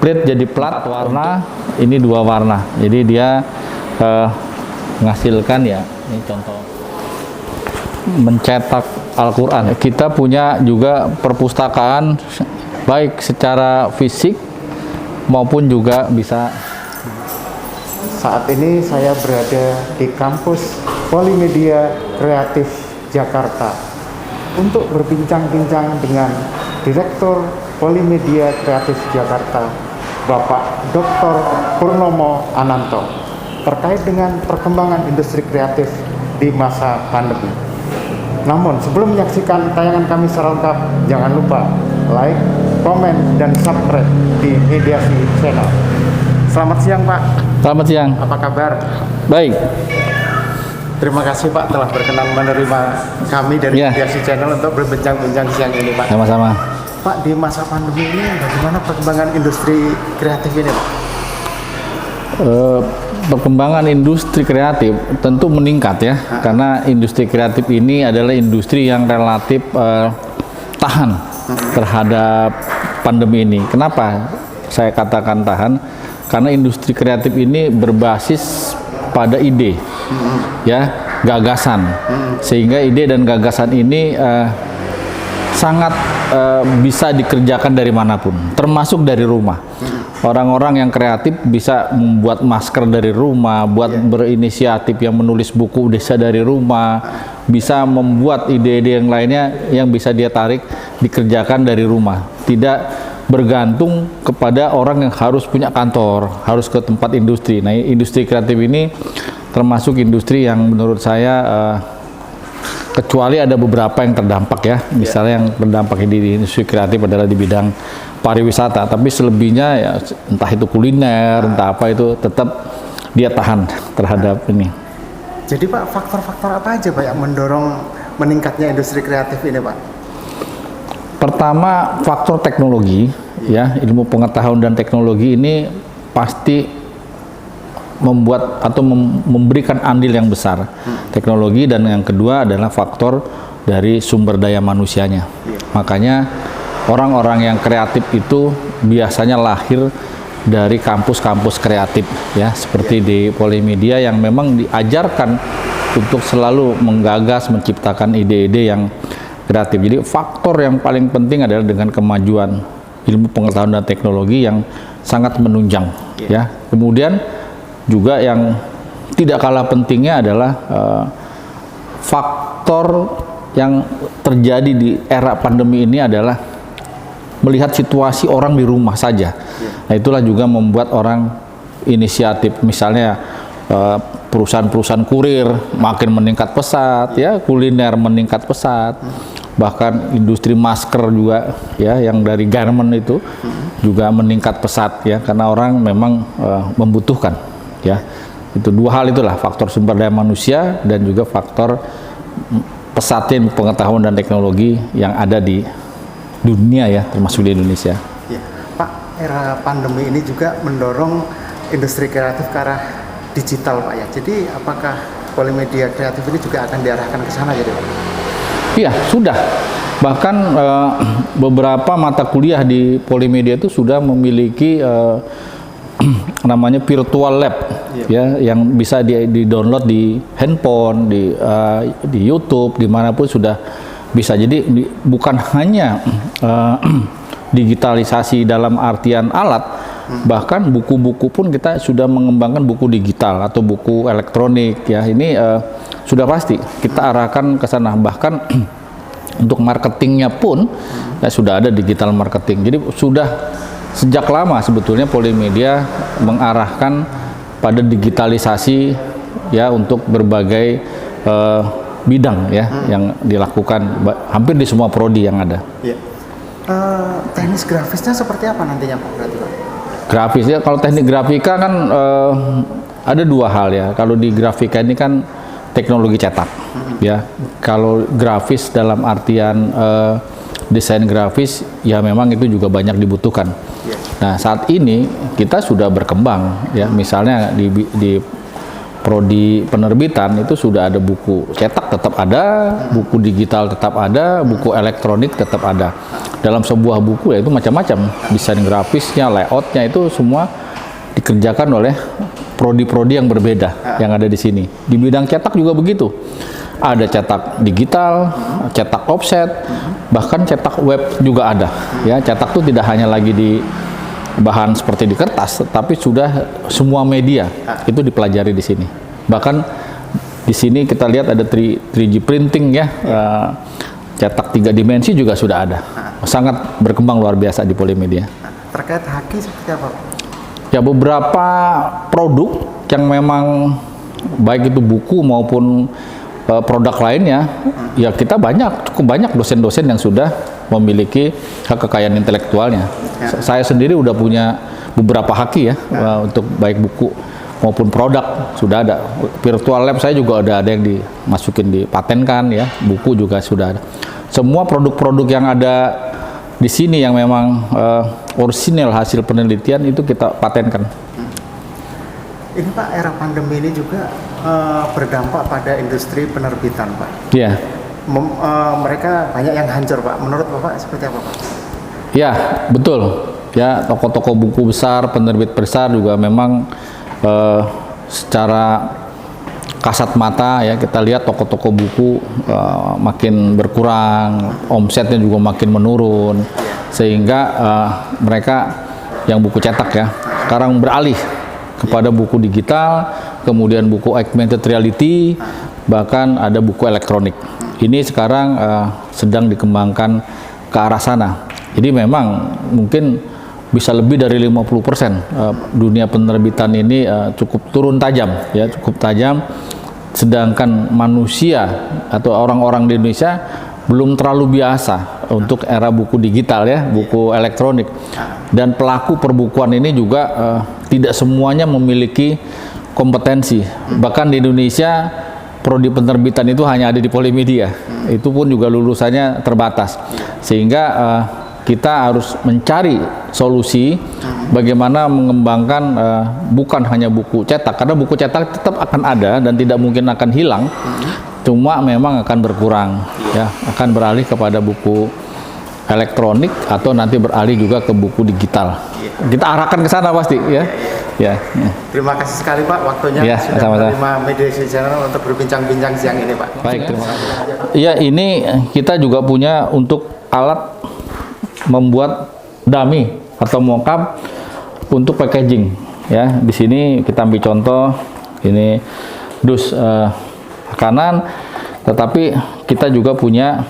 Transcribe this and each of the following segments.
print jadi plat warna, ini 2 warna. Jadi dia menghasilkan ya, ini contoh mencetak Al-Quran. Kita punya juga perpustakaan baik secara fisik maupun juga bisa. Saat ini saya berada di kampus Polimedia Kreatif Jakarta untuk berbincang-bincang dengan Direktur Polimedia Kreatif Jakarta, Bapak Dr. Purnomo Ananto, terkait dengan perkembangan industri kreatif di masa pandemi. Namun sebelum menyaksikan tayangan kami secara lengkap, jangan lupa like, komen, dan subscribe di Mediasi Channel. Selamat siang Pak. Selamat siang. Apa kabar? Baik. Terima kasih Pak telah berkenan menerima kami dari Mediasi Channel untuk berbincang-bincang siang ini Pak. Sama-sama. Pak, di masa pandemi ini bagaimana perkembangan industri kreatif ini Pak? Perkembangan industri kreatif tentu meningkat ya, karena industri kreatif ini adalah industri yang relatif tahan terhadap pandemi ini. Kenapa saya katakan tahan? Karena industri kreatif ini berbasis pada ide, ya, gagasan, sehingga ide dan gagasan ini sangat bisa dikerjakan dari manapun, termasuk dari rumah. Orang-orang yang kreatif bisa membuat masker dari rumah, buat berinisiatif yang menulis buku desa dari rumah, bisa membuat ide-ide yang lainnya yang bisa dia tarik dikerjakan dari rumah. Tidak bergantung kepada orang yang harus punya kantor, harus ke tempat industri. Nah, industri kreatif ini termasuk industri yang menurut saya kecuali ada beberapa yang terdampak ya, misalnya yang terdampak di industri kreatif adalah di bidang pariwisata, tapi selebihnya ya entah itu kuliner, entah apa itu tetap dia tahan terhadap ini. Jadi Pak, faktor-faktor apa aja Pak yang mendorong meningkatnya industri kreatif ini Pak? Pertama, faktor teknologi ya, ilmu pengetahuan dan teknologi ini pasti membuat atau memberikan andil yang besar teknologi, dan yang kedua adalah faktor dari sumber daya manusianya. Makanya orang-orang yang kreatif itu biasanya lahir dari kampus-kampus kreatif ya, seperti di Polimedia yang memang diajarkan untuk selalu menggagas, menciptakan ide-ide yang kreatif. Jadi faktor yang paling penting adalah dengan kemajuan ilmu pengetahuan dan teknologi yang sangat menunjang ya. Kemudian juga yang tidak kalah pentingnya adalah faktor yang terjadi di era pandemi ini adalah melihat situasi orang di rumah saja. Nah, itulah juga membuat orang inisiatif. Misalnya perusahaan-perusahaan kurir makin meningkat pesat ya, kuliner meningkat pesat, bahkan industri masker juga ya, yang dari garment itu juga meningkat pesat ya, karena orang memang membutuhkan ya. Itu dua hal itulah, faktor sumber daya manusia dan juga faktor pesatnya pengetahuan dan teknologi yang ada di dunia ya, termasuk di Indonesia. Ya. Pak, era pandemi ini juga mendorong industri kreatif ke arah digital Pak ya. Jadi apakah Polimedia Kreatif ini juga akan diarahkan ke sana jadi Pak? Iya, sudah. Bahkan beberapa mata kuliah di Polimedia itu sudah memiliki namanya virtual lab ya, yang bisa di-download di handphone, di YouTube, dimanapun sudah bisa. Jadi bukan hanya digitalisasi dalam artian alat, bahkan buku-buku pun kita sudah mengembangkan buku digital atau buku elektronik ya. Ini sudah pasti kita arahkan ke sana. Bahkan untuk marketingnya pun ya, sudah ada digital marketing. Jadi sudah sejak lama sebetulnya Polimedia mengarahkan pada digitalisasi ya, untuk berbagai bidang ya yang dilakukan hampir di semua prodi yang ada. Ya. Teknis grafisnya seperti apa nantinya Pak? Grafisnya, kalau teknik grafika kan ada dua hal ya. Kalau di grafika ini kan teknologi cetak ya. Kalau grafis dalam artian desain grafis ya, memang itu juga banyak dibutuhkan. Nah, saat ini kita sudah berkembang ya, misalnya di prodi penerbitan itu sudah ada buku cetak tetap ada, buku digital tetap ada, buku elektronik tetap ada. Dalam sebuah buku ya itu macam-macam, desain grafisnya, layoutnya itu semua dikerjakan oleh prodi-prodi yang berbeda yang ada di sini. Di bidang cetak juga begitu. Ada cetak digital, cetak offset, bahkan cetak web juga ada. Ya, cetak itu tidak hanya lagi di bahan seperti di kertas, tapi sudah semua media itu dipelajari di sini. Bahkan di sini kita lihat ada 3G printing ya, cetak 3 dimensi juga sudah ada. Sangat berkembang luar biasa di Polimedia. Terkait Haki seperti apa, Pak? Ya, beberapa produk yang memang baik itu buku maupun produk lainnya, ya kita cukup banyak dosen-dosen yang sudah memiliki hak kekayaan intelektualnya. Saya sendiri udah punya beberapa haki ya, untuk baik buku maupun produk sudah ada. Virtual lab saya juga ada yang dimasukin dipatenkan ya, buku juga sudah ada. Semua produk-produk yang ada di sini yang memang orisinil hasil penelitian itu kita patenkan. Ini Pak, era pandemi ini juga berdampak pada industri penerbitan, Pak. Iya. Mereka banyak yang hancur, Pak. Menurut Bapak seperti apa, Pak? Ya, betul. Ya, toko-toko buku besar, penerbit besar juga memang secara kasat mata ya kita lihat toko-toko buku makin berkurang, omsetnya juga makin menurun, sehingga mereka yang buku cetak ya sekarang beralih kepada buku digital, kemudian buku augmented reality, bahkan ada buku elektronik. Ini sekarang sedang dikembangkan ke arah sana. Jadi memang mungkin bisa lebih dari 50% dunia penerbitan ini cukup turun tajam ya, cukup tajam. Sedangkan manusia atau orang-orang di Indonesia belum terlalu biasa untuk era buku digital ya, buku elektronik. Dan pelaku perbukuan ini juga tidak semuanya memiliki kompetensi. Bahkan di Indonesia prodi penerbitan itu hanya ada di Polimedia. Itu pun juga lulusannya terbatas. Sehingga kita harus mencari solusi bagaimana mengembangkan bukan hanya buku cetak, karena buku cetak tetap akan ada dan tidak mungkin akan hilang. Cuma memang akan berkurang ya, akan beralih kepada buku elektronik atau nanti beralih juga ke buku digital. Kita arahkan ke sana pasti ya. Ya. Terima kasih sekali Pak waktunya ya, sudah menerima Mediasi Channel untuk berbincang-bincang siang ini Pak. Baik, terima kasih. Iya, ini kita juga punya untuk alat membuat dummy atau mockup untuk packaging ya. Di sini kita ambil contoh ini dus makanan, tetapi kita juga punya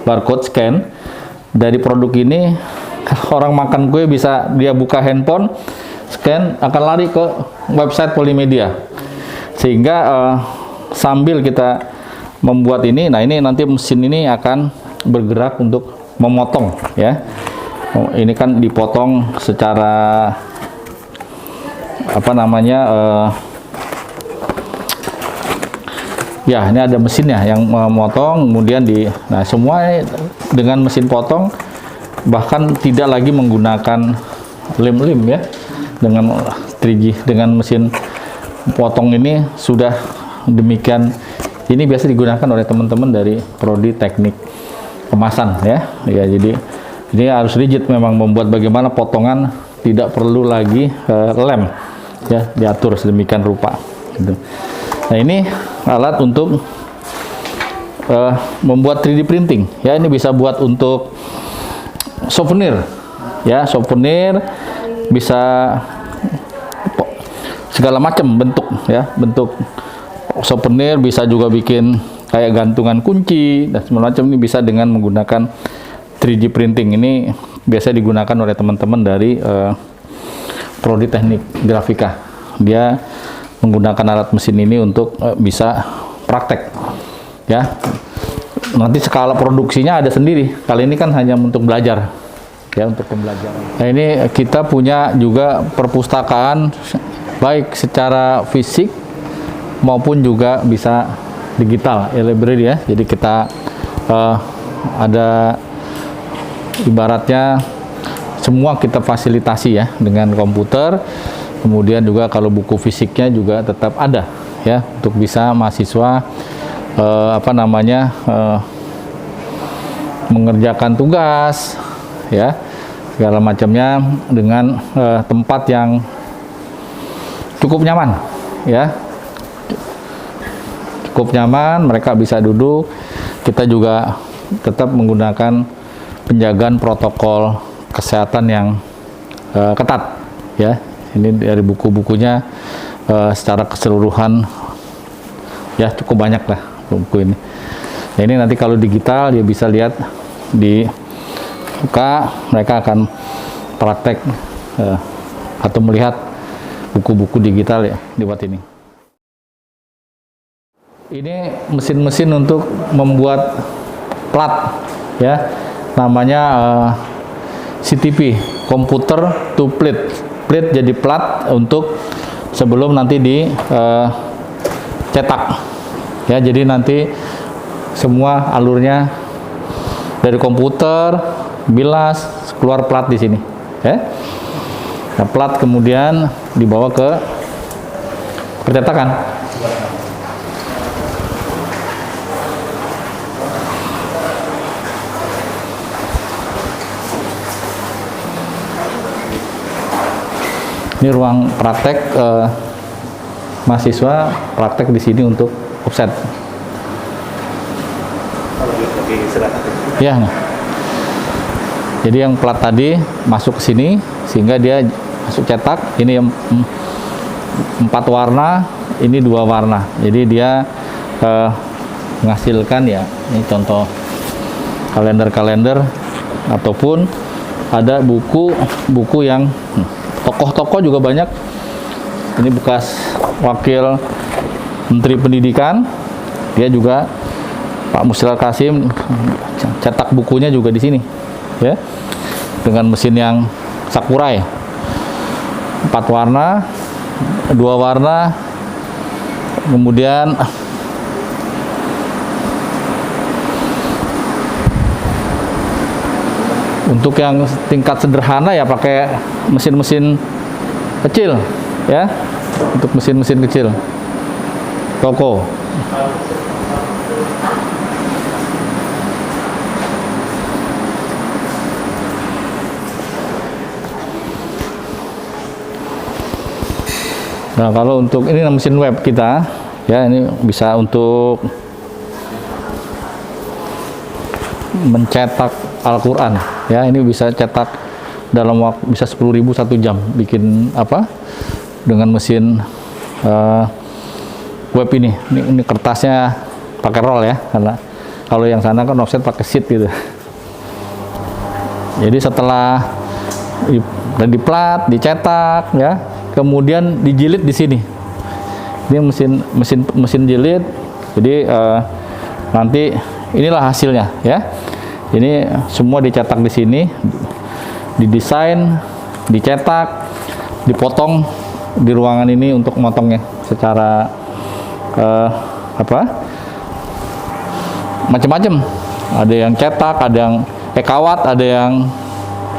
barcode scan. Dari produk ini orang makan kue bisa dia buka handphone, scan, akan lari ke website Polimedia. Sehingga sambil kita membuat ini, nah ini nanti mesin ini akan bergerak untuk memotong ya. Ini kan dipotong secara apa namanya ya, ini ada mesinnya yang memotong, kemudian nah semua dengan mesin potong, bahkan tidak lagi menggunakan lem-lem ya, dengan 3G, dengan mesin potong ini sudah demikian. Ini biasa digunakan oleh teman-teman dari prodi teknik kemasan ya. Ya, jadi ini harus rigid memang membuat bagaimana potongan tidak perlu lagi lem ya, diatur sedemikian rupa gitu. Nah, ini alat untuk membuat 3D printing ya. Ini bisa buat untuk souvenir ya, souvenir bisa segala macam bentuk ya, bentuk souvenir, bisa juga bikin kayak gantungan kunci dan semacam. Ini bisa dengan menggunakan 3D printing. Ini biasa digunakan oleh teman-teman dari prodi teknik grafika. Dia menggunakan alat mesin ini untuk bisa praktek ya. Nanti skala produksinya ada sendiri. Kali ini kan hanya untuk belajar ya, untuk pembelajaran. Nah, ini kita punya juga perpustakaan baik secara fisik maupun juga bisa digital e-library ya. Jadi kita ada ibaratnya semua kita fasilitasi ya dengan komputer. Kemudian juga kalau buku fisiknya juga tetap ada ya, untuk bisa mahasiswa mengerjakan tugas, ya, segala macamnya dengan tempat yang cukup nyaman, ya, cukup nyaman. Mereka bisa duduk. Kita juga tetap menggunakan penjagaan protokol kesehatan yang ketat, ya. Ini dari buku-bukunya secara keseluruhan ya cukup banyak lah buku ini. Nah, ini nanti kalau digital dia bisa lihat di buka, mereka akan praktek atau melihat buku-buku digital ya lewat ini. Ini mesin-mesin untuk membuat plat, ya, namanya CTP, Computer to Plate. Plate jadi plat untuk sebelum nanti dicetak, ya. Jadi nanti semua alurnya dari komputer, bilas, keluar plat di sini, ya. Nah, plat kemudian dibawa ke percetakan. Ini ruang praktek, mahasiswa praktek di sini untuk offset. Ya, jadi yang plat tadi masuk ke sini sehingga dia masuk cetak. Ini 4 warna, ini 2 warna. Jadi dia menghasilkan, ya, ini contoh kalender-kalender ataupun ada buku yang tokoh-tokoh juga banyak. Ini bekas wakil Menteri Pendidikan, dia juga Pak Musliar Kasim cetak bukunya juga di sini, ya, dengan mesin yang Sakurai, 4 warna, 2 warna, kemudian untuk yang tingkat sederhana ya pakai mesin-mesin kecil, ya, untuk mesin-mesin kecil toko. Nah, kalau untuk ini mesin web kita, ya, ini bisa untuk mencetak Al-Quran, ya. Ini bisa cetak dalam waktu bisa 10.000 1 jam bikin apa dengan mesin web ini. Ini kertasnya pakai roll, ya, karena kalau yang sana kan offset pakai sheet gitu. Jadi setelah di plat, dicetak, ya, kemudian dijilid di sini. Ini mesin jilid. Jadi nanti inilah hasilnya, ya. Ini semua dicetak di sini, didesain, dicetak, dipotong di ruangan ini untuk motongnya secara macam-macam. Ada yang cetak, ada yang kawat, ada yang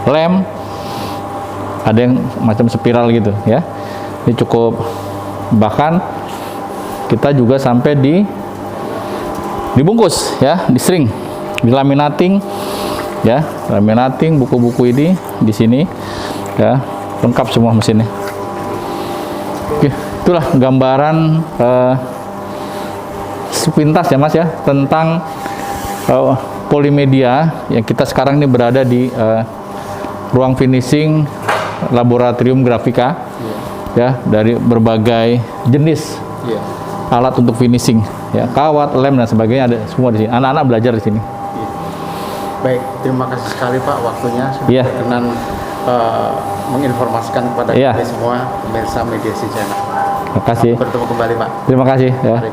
lem, ada yang macam spiral gitu, ya. Ini cukup, bahkan kita juga sampai dibungkus, ya, di string, di laminating, ya, laminating buku-buku ini di sini, ya, lengkap semua mesinnya. Oke, itulah gambaran sepintas, ya, Mas, ya, tentang Polimedia yang kita sekarang ini berada di ruang finishing laboratorium grafika, ya, dari berbagai jenis alat untuk finishing, ya, kawat, lem dan sebagainya ada semua di sini. Anak-anak belajar di sini. Baik, terima kasih sekali Pak waktunya sudah berkenan menginformasikan kepada kita semua pemirsa Mediasi Channel. Terima kasih. Bertemu kembali Pak. Terima kasih, ya. Mari.